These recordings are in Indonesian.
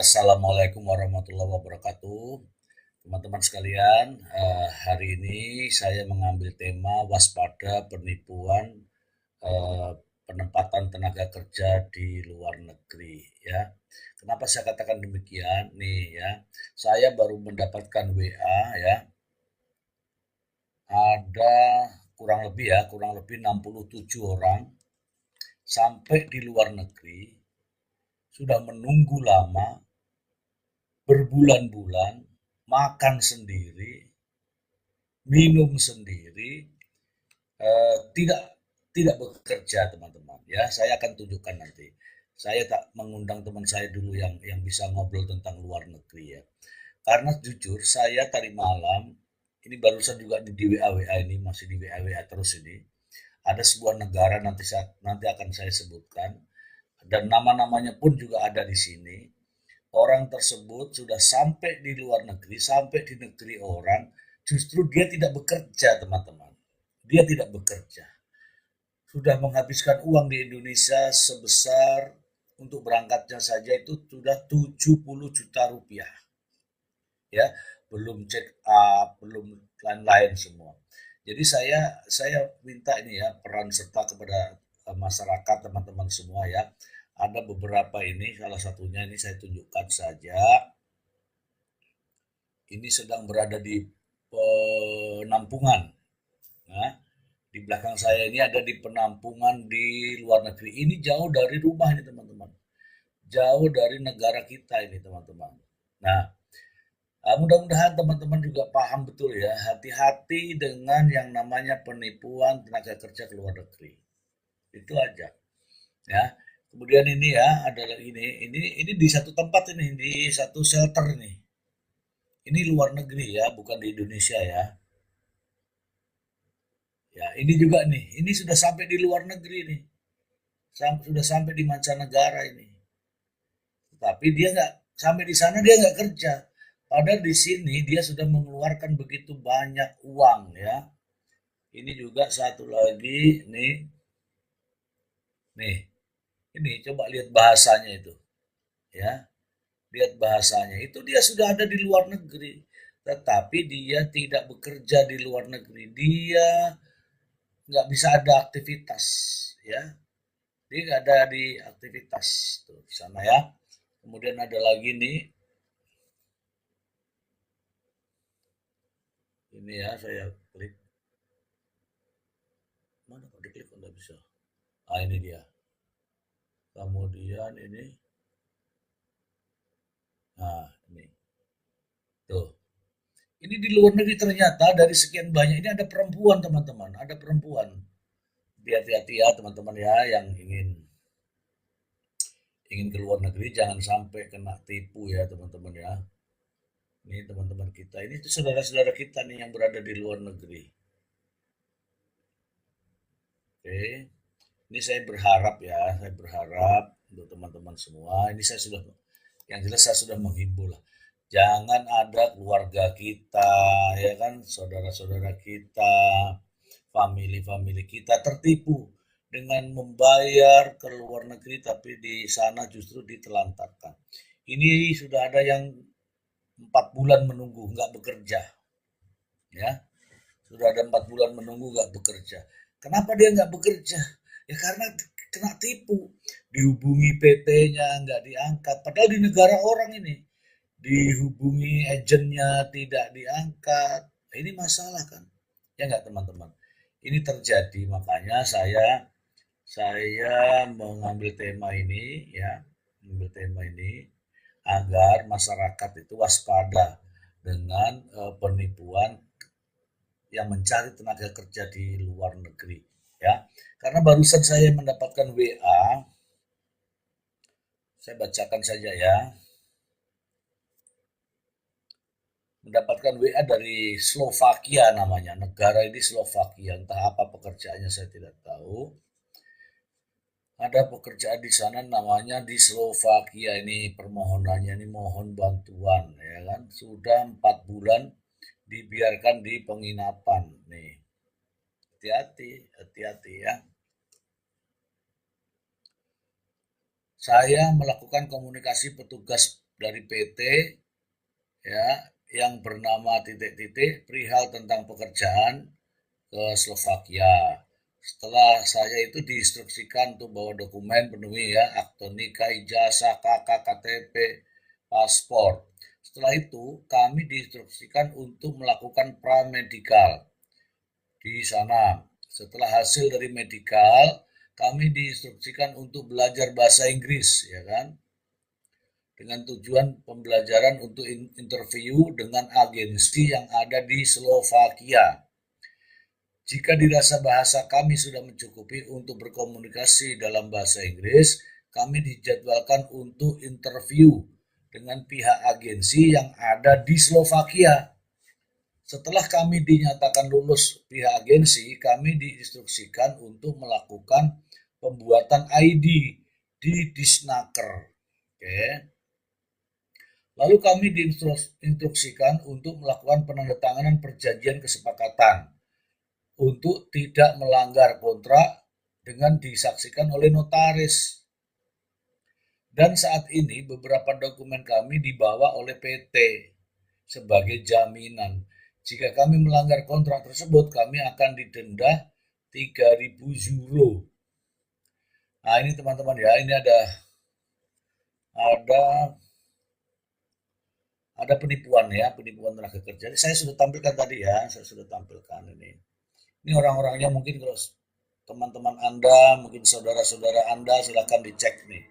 Assalamualaikum warahmatullahi wabarakatuh. Teman-teman sekalian, hari ini saya mengambil tema waspada penipuan penempatan tenaga kerja di luar negeri ya. Kenapa saya katakan demikian? Nih ya, saya baru mendapatkan WA ya, ada kurang lebih 67 orang sampai di luar negeri sudah menunggu lama berbulan-bulan, makan sendiri, minum sendiri, tidak tidak bekerja teman-teman ya. Saya akan tunjukkan nanti. Saya tak mengundang teman saya dulu yang bisa ngobrol tentang luar negeri ya. Karena jujur saya tadi malam ini barusan juga di WA ini masih di WA terus ini. Ada sebuah negara nanti akan saya sebutkan dan nama-namanya pun juga ada di sini. Orang tersebut sudah sampai di luar negeri, sampai di negeri orang, justru dia tidak bekerja, teman-teman. Dia tidak bekerja. Sudah menghabiskan uang di Indonesia sebesar untuk berangkatnya saja itu sudah 70 juta rupiah. Ya, belum check up, belum lain-lain semua. Jadi saya minta ini ya peran serta kepada masyarakat teman-teman semua ya. Ada beberapa ini, salah satunya ini saya tunjukkan saja. Ini sedang berada di penampungan. Nah, di belakang saya ini ada di penampungan di luar negeri. Ini jauh dari rumah ini teman-teman. Jauh dari negara kita ini teman-teman. Nah, mudah-mudahan teman-teman juga paham betul ya. Hati-hati dengan yang namanya penipuan tenaga kerja ke luar negeri. Itu aja. Ya. Kemudian ini ya, ada ini di satu tempat ini, di satu shelter ini. Ini luar negeri ya, bukan di Indonesia ya. Ya, ini juga nih. Ini sudah sampai di luar negeri nih. Sudah sampai di mancanegara ini. Tapi dia nggak sampai di sana dia nggak kerja. Padahal di sini dia sudah mengeluarkan begitu banyak uang ya. Ini juga satu lagi nih, nih, ini coba lihat bahasanya itu, ya, lihat bahasanya. Itu dia sudah ada di luar negeri, tetapi dia tidak bekerja di luar negeri. Dia nggak bisa ada aktivitas, ya. Dia nggak ada di aktivitas tuh di sana ya. Kemudian ada lagi nih, ini ya saya klik. Mana kok diklik kok nggak bisa? Ah ini dia. Kemudian ini, nah ini tuh. Ini di luar negeri ternyata dari sekian banyak ini ada perempuan teman-teman, ada perempuan. Hati-hati ya teman-teman ya yang ingin ke luar negeri jangan sampai kena tipu ya teman-teman ya. Ini teman-teman kita, ini tuh saudara-saudara kita nih yang berada di luar negeri. Oke, ini saya berharap ya, saya berharap untuk teman-teman semua. Ini saya sudah, yang jelas saya sudah menghimbau lah. Jangan ada keluarga kita, ya kan, saudara-saudara kita, family-family kita tertipu dengan membayar ke luar negeri tapi di sana justru ditelantarkan. Ini sudah ada yang 4 bulan menunggu nggak bekerja, ya sudah ada 4 bulan menunggu nggak bekerja. Kenapa dia nggak bekerja? Ya karena kena tipu, dihubungi PT-nya nggak diangkat, padahal di negara orang ini dihubungi agennya tidak diangkat. Ini masalah kan? Ya nggak teman-teman? Ini terjadi makanya saya mengambil tema ini ya, mengambil tema ini agar masyarakat itu waspada dengan penipuan yang mencari tenaga kerja di luar negeri ya. Karena barusan saya mendapatkan WA, saya bacakan saja ya. Mendapatkan WA dari Slovakia namanya. Negara ini Slovakia, entah apa pekerjaannya saya tidak tahu. Ada pekerjaan di sana namanya di Slovakia ini permohonannya ini mohon bantuan ya kan. Sudah 4 bulan dibiarkan di penginapan nih. Hati-hati, hati-hati ya. Saya melakukan komunikasi petugas dari PT ya yang bernama titik-titik perihal tentang pekerjaan ke Slovakia. Setelah saya itu diinstruksikan untuk bawa dokumen penuhi ya, akte nikah, ijazah, KK, KTP, paspor. Setelah itu kami diinstruksikan untuk melakukan pramedikal di sana. Setelah hasil dari medikal, kami diinstruksikan untuk belajar bahasa Inggris, ya kan? Dengan tujuan pembelajaran untuk interview dengan agensi yang ada di Slovakia. Jika dirasa bahasa kami sudah mencukupi untuk berkomunikasi dalam bahasa Inggris, kami dijadwalkan untuk interview dengan pihak agensi yang ada di Slovakia. Setelah kami dinyatakan lulus pihak agensi, kami diinstruksikan untuk melakukan pembuatan ID di Disnaker. Oke. Lalu kami diinstruksikan untuk melakukan penandatanganan perjanjian kesepakatan untuk tidak melanggar kontrak dengan disaksikan oleh notaris. Dan saat ini beberapa dokumen kami dibawa oleh PT sebagai jaminan. Jika kami melanggar kontrak tersebut, kami akan didenda 3.000 euro. Nah ini teman-teman ya, ini ada penipuan ya, penipuan tenaga kerja. Saya sudah tampilkan tadi ya, saya sudah tampilkan ini. Ini orang-orangnya mungkin kalau teman-teman Anda, mungkin saudara-saudara Anda silakan dicek nih.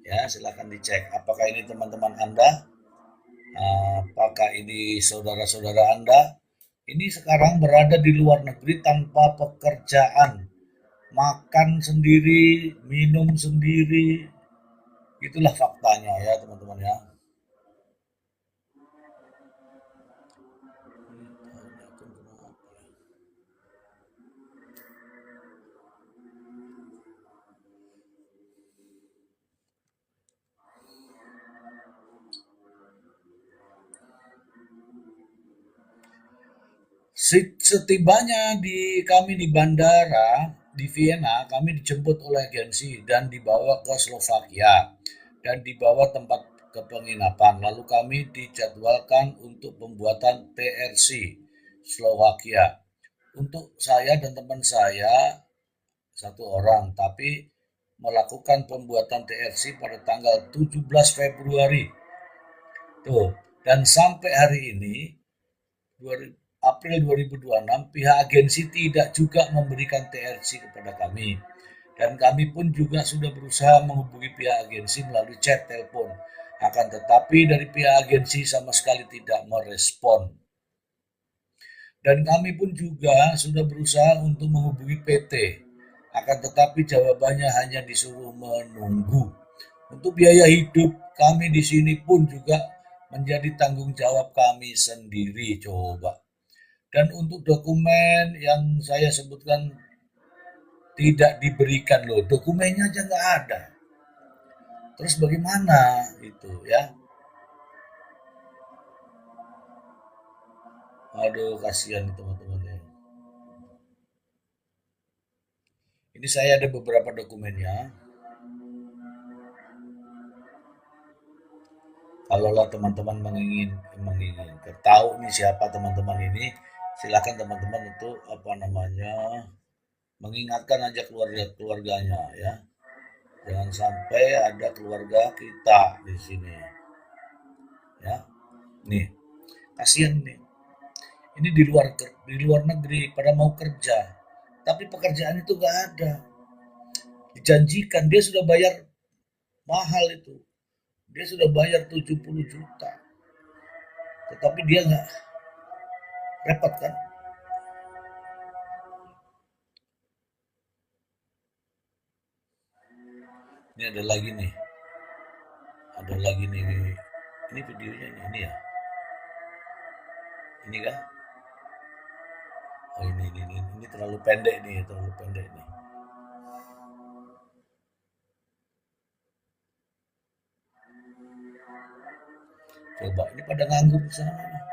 Ya, silakan dicek apakah ini teman-teman Anda, apakah ini saudara-saudara Anda. Ini sekarang berada di luar negeri tanpa pekerjaan. Makan sendiri, minum sendiri. Itulah faktanya ya, teman-teman ya. Setibanya kami di bandara di Vienna, kami dijemput oleh agensi dan dibawa ke Slovakia dan dibawa tempat ke penginapan. Lalu kami dijadwalkan untuk pembuatan TRC Slovakia. Untuk saya dan teman saya satu orang, tapi melakukan pembuatan TRC pada tanggal 17 Februari. Tuh, dan sampai hari ini April 2026 pihak agensi tidak juga memberikan TRC kepada kami. Dan kami pun juga sudah berusaha menghubungi pihak agensi melalui chat telepon. Akan tetapi dari pihak agensi sama sekali tidak merespon. Dan kami pun juga sudah berusaha untuk menghubungi PT. Akan tetapi jawabannya hanya disuruh menunggu. Untuk biaya hidup kami di sini pun juga menjadi tanggung jawab kami sendiri, coba. Dan untuk dokumen yang saya sebutkan tidak diberikan loh, dokumennya aja nggak ada. Terus bagaimana itu ya? Aduh, kasihan teman-teman ya. Ini saya ada beberapa dokumennya. Kalaulah teman-teman mengingin tahu nih siapa teman-teman ini, silakan teman-teman untuk mengingatkan aja keluarganya ya. Jangan sampai ada keluarga kita di sini. Ya. Nih, kasihan nih. Ini di luar negeri pada mau kerja, tapi pekerjaan itu gak ada. Dijanjikan dia sudah bayar mahal itu. Dia sudah bayar 70 juta. Tetapi dia nggak, repot kan? Ini ada lagi nih. Ada lagi nih. Ini videonya nih, ini ya. Ini kan? Oh ini terlalu pendek nih, terlalu pendek nih. Coba ini pada nganggur di sana nih.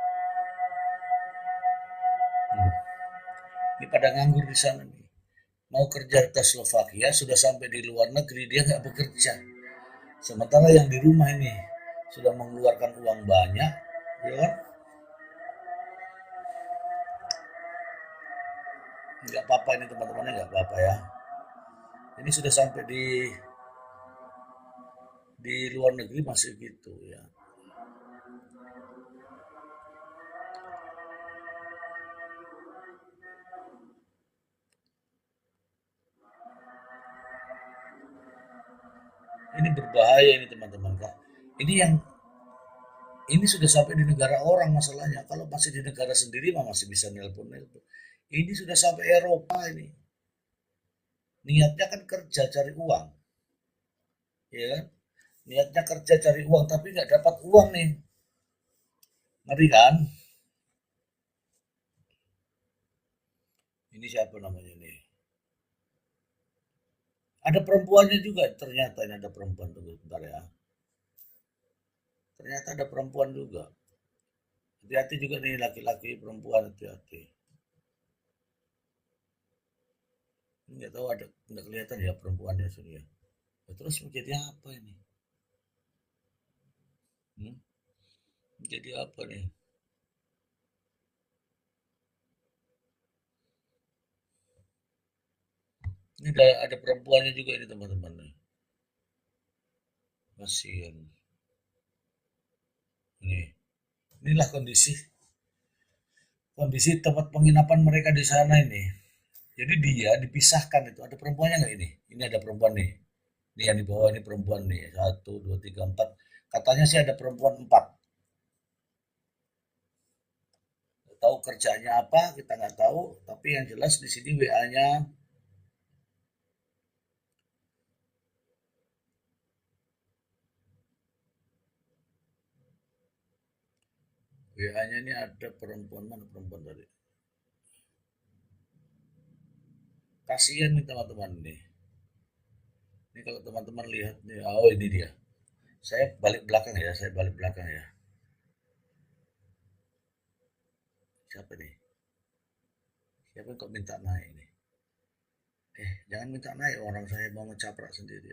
Ini pada nganggur di sana nih. Mau kerja ke Slovakia, sudah sampai di luar negeri dia nggak bekerja. Sementara yang di rumah ini sudah mengeluarkan uang banyak, ya kan? Nggak apa-apa ini teman-teman, nggak apa-apa ya. Ini sudah sampai di luar negeri masih gitu ya. Ini berbahaya ini teman-teman kak. Ini sudah sampai di negara orang masalahnya. Kalau masih di negara sendiri mah masih bisa nelpon-nelpon. Ini sudah sampai Eropa ini. Niatnya kan kerja cari uang, ya kan? Niatnya kerja cari uang tapi nggak dapat uang nih. Ngeri kan? Ini siapa namanya nih? Ada perempuannya juga ternyata, ini ada perempuan, tunggu sebentar ya. Ternyata ada perempuan juga. Hati-hati juga nih laki-laki perempuan, hati-hati. Ini nggak tahu, ada nggak kelihatan ya perempuannya sini ya. Ya, terus menjadi apa ini? Hmm? Menjadi apa nih? Ini ada perempuannya juga ini teman-teman nih. Kasihan. Ini, inilah kondisi kondisi tempat penginapan mereka di sana ini. Jadi dia dipisahkan itu. Ada perempuannya nggak ini? Ini ada perempuan nih. Ini yang di bawah ini perempuan nih. Satu, dua, tiga, empat. Katanya sih ada perempuan empat. Nggak tahu kerjanya apa, kita nggak tahu. Tapi yang jelas di sini WA-nya, WA-nya ini ada perempuan, mana perempuan tadi? Kasihan nih teman-teman nih. Ini kalau teman-teman lihat nih, oh ini dia. Saya balik belakang ya, saya balik belakang ya. Siapa nih? Siapa yang kok minta naik nih? Jangan minta naik, orang saya mau ngecaprak sendiri.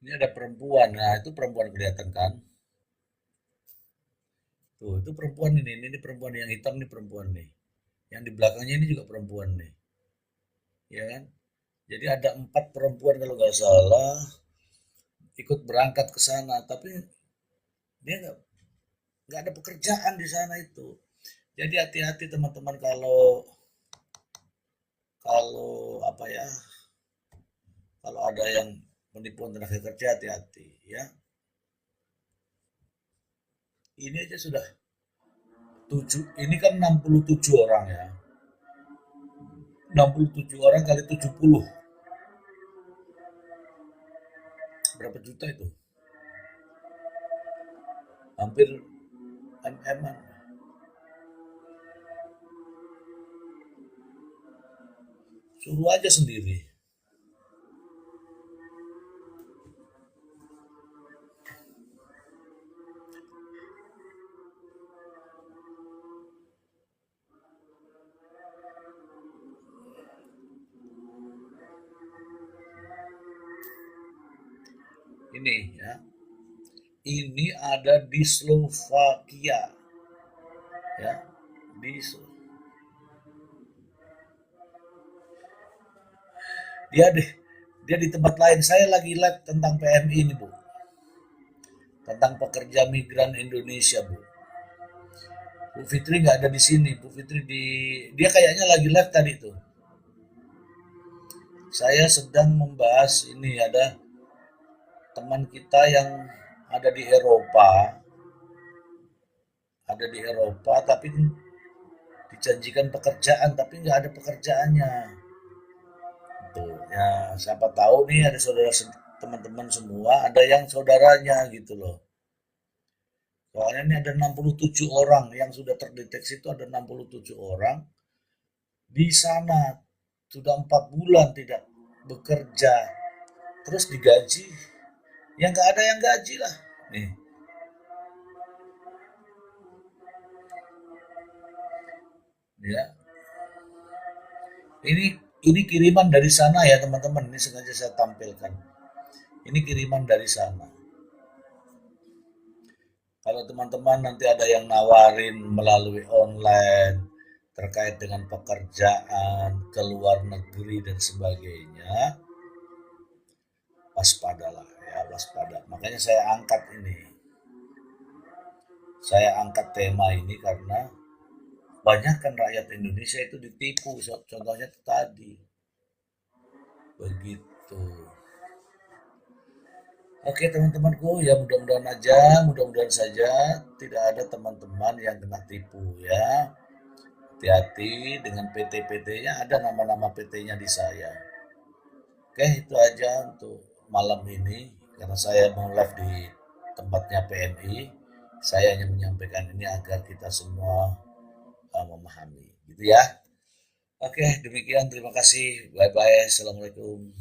Ini ada perempuan, nah itu perempuan kelihatan kan? Tuh, itu perempuan ini perempuan yang hitam nih perempuan nih. Yang di belakangnya ini juga perempuan nih, ya kan? Jadi ada empat perempuan kalau nggak salah ikut berangkat ke sana, tapi dia nggak ada pekerjaan di sana itu. Jadi hati-hati teman-teman kalau kalau apa ya, kalau ada yang menipu tenaga kerja hati-hati ya. Ini aja sudah tujuh, ini kan 67 orang ya. 67 orang kali 70, berapa juta itu? Hampir MM-an. Suruh aja sendiri. Ini ya. Ini ada di Slovakia ya. Di dia deh dia di tempat lain. Saya lagi live tentang PMI ini, Bu. Tentang pekerja migran Indonesia, Bu. Bu Fitri nggak ada di sini. Bu Fitri dia kayaknya lagi live tadi tuh. Saya sedang membahas ini, ada teman kita yang ada di Eropa, tapi dijanjikan pekerjaan tapi nggak ada pekerjaannya. Tuh, ya siapa tahu nih ada saudara teman-teman semua, ada yang saudaranya gitu loh. Soalnya ini ada 67 orang yang sudah terdeteksi, itu ada 67 orang di sana sudah 4 bulan tidak bekerja, terus digaji, yang nggak ada yang gaji lah. Nih, ya Ini ini kiriman dari sana ya teman-teman. Ini sengaja saya tampilkan. Ini kiriman dari sana. Kalau teman-teman nanti ada yang nawarin melalui online terkait dengan pekerjaan ke luar negeri dan sebagainya, waspadalah ya, waspada. Makanya saya angkat ini. Saya angkat tema ini karena banyak kan rakyat Indonesia itu ditipu. Contohnya itu tadi. Begitu. Oke teman-temanku, ya mudah-mudahan aja, mudah-mudahan saja tidak ada teman-teman yang kena tipu ya. Hati-hati dengan PT-PT-nya, ada nama-nama PT-nya di saya. Oke, itu aja untuk malam ini. Karena saya mau live di tempatnya PMI, saya hanya menyampaikan ini agar kita semua memahami. Gitu ya. Oke, demikian. Terima kasih. Bye-bye. Assalamualaikum.